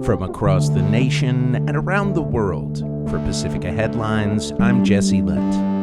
From across the nation and around the world, for Pacifica Headlines, I'm Jesse Lent.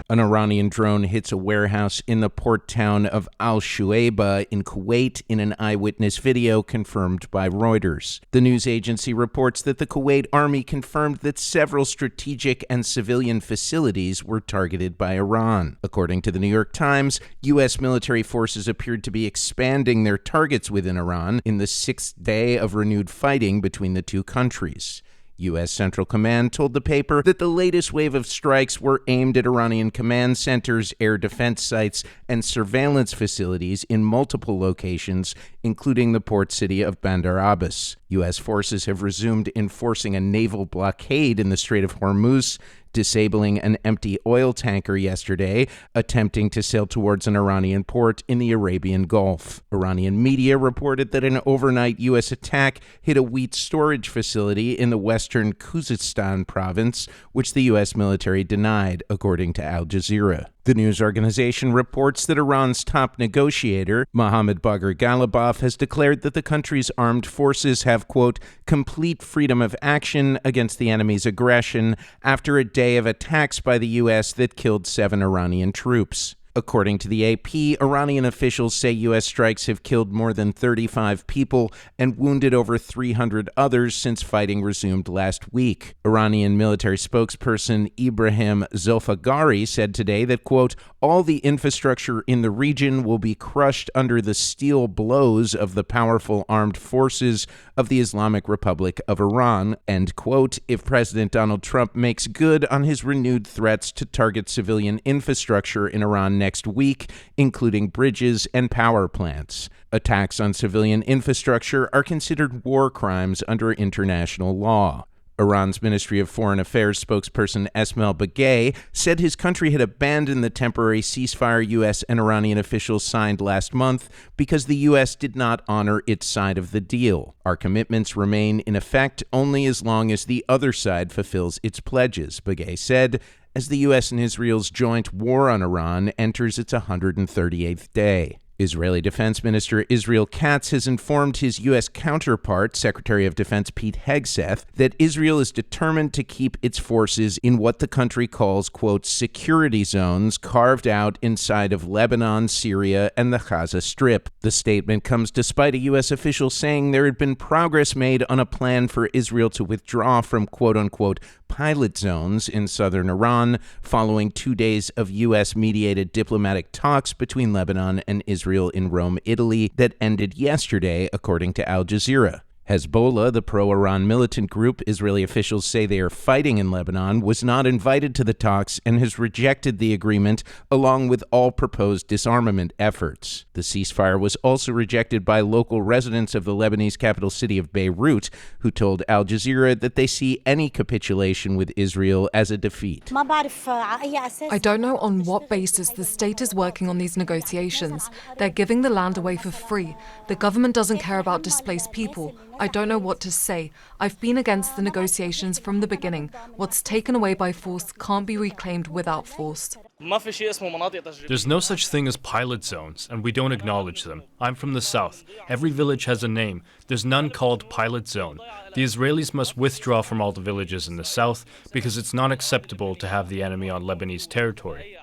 An Iranian drone hits a warehouse in the port town of Al-Shuaibah in Kuwait in an eyewitness video confirmed by Reuters. The news agency reports that the Kuwait army confirmed that several strategic and civilian facilities were targeted by Iran. According to the New York Times, U.S. military forces appeared to be expanding their targets within Iran in the sixth day of renewed fighting between the two countries. U.S. Central Command told the paper that the latest wave of strikes were aimed at Iranian command centers, air defense sites, and surveillance facilities in multiple locations, including the port city of Bandar Abbas. U.S. forces have resumed enforcing a naval blockade in the Strait of Hormuz, disabling an empty oil tanker yesterday, attempting to sail towards an Iranian port in the Arabian Gulf. Iranian media reported that an overnight U.S. attack hit a wheat storage facility in the western Khuzestan province, which the U.S. military denied, according to Al Jazeera. The news organization reports that Iran's top negotiator, Mohammad Bagher Ghalibaf, has declared that the country's armed forces have, quote, complete freedom of action against the enemy's aggression after a day of attacks by the U.S. that killed 7 Iranian troops. According to the AP, Iranian officials say U.S. strikes have killed more than 35 people and wounded over 300 others since fighting resumed last week. Iranian military spokesperson Ibrahim Zolfagari said today that, quote, all the infrastructure in the region will be crushed under the steel blows of the powerful armed forces of the Islamic Republic of Iran, end quote, if President Donald Trump makes good on his renewed threats to target civilian infrastructure in Iran next week, including bridges and power plants. Attacks on civilian infrastructure are considered war crimes under international law. Iran's Ministry of Foreign Affairs spokesperson Esmail Bagay said his country had abandoned the temporary ceasefire U.S. and Iranian officials signed last month because the U.S. did not honor its side of the deal. Our commitments remain in effect only as long as the other side fulfills its pledges, Bagay said, as the U.S. and Israel's joint war on Iran enters its 138th day. Israeli Defense Minister Israel Katz has informed his U.S. counterpart, Secretary of Defense Pete Hegseth, that Israel is determined to keep its forces in what the country calls, quote, security zones carved out inside of Lebanon, Syria, and the Gaza Strip. The statement comes despite a U.S. official saying there had been progress made on a plan for Israel to withdraw from, quote-unquote, pilot zones in southern Iran following 2 days of U.S.-mediated diplomatic talks between Lebanon and Israel in Rome, Italy, that ended yesterday, according to Al Jazeera. Hezbollah, the pro-Iran militant group Israeli officials say they are fighting in Lebanon, was not invited to the talks and has rejected the agreement along with all proposed disarmament efforts. The ceasefire was also rejected by local residents of the Lebanese capital city of Beirut, who told Al Jazeera that they see any capitulation with Israel as a defeat. I don't know on what basis the state is working on these negotiations. They're giving the land away for free. The government doesn't care about displaced people. I don't know what to say. I've been against the negotiations from the beginning. What's taken away by force can't be reclaimed without force. There's no such thing as pilot zones, and we don't acknowledge them. I'm from the south. Every village has a name. There's none called pilot zone. The Israelis must withdraw from all the villages in the south because it's not acceptable to have the enemy on Lebanese territory.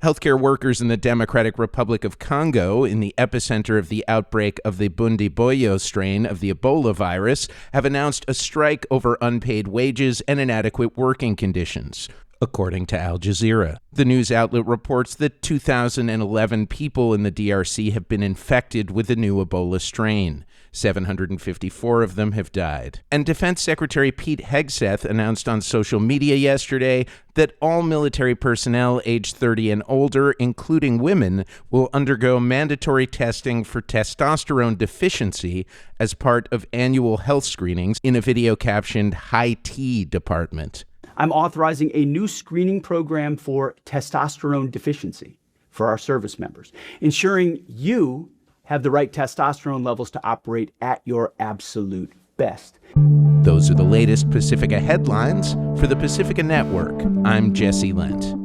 Healthcare workers in the Democratic Republic of Congo, in the epicenter of the outbreak of the Bundibugyo strain of the Ebola virus, have announced a strike over unpaid wages and inadequate working conditions, according to Al Jazeera. The news outlet reports that 2,011 people in the DRC have been infected with the new Ebola strain. 754 of them have died. And Defense Secretary Pete Hegseth announced on social media yesterday that all military personnel aged 30 and older, including women, will undergo mandatory testing for testosterone deficiency as part of annual health screenings in a video captioned High T Department. I'm authorizing a new screening program for testosterone deficiency for our service members, ensuring you have the right testosterone levels to operate at your absolute best. Those are the latest Pacifica headlines for the Pacifica Network. I'm Jesse Lent.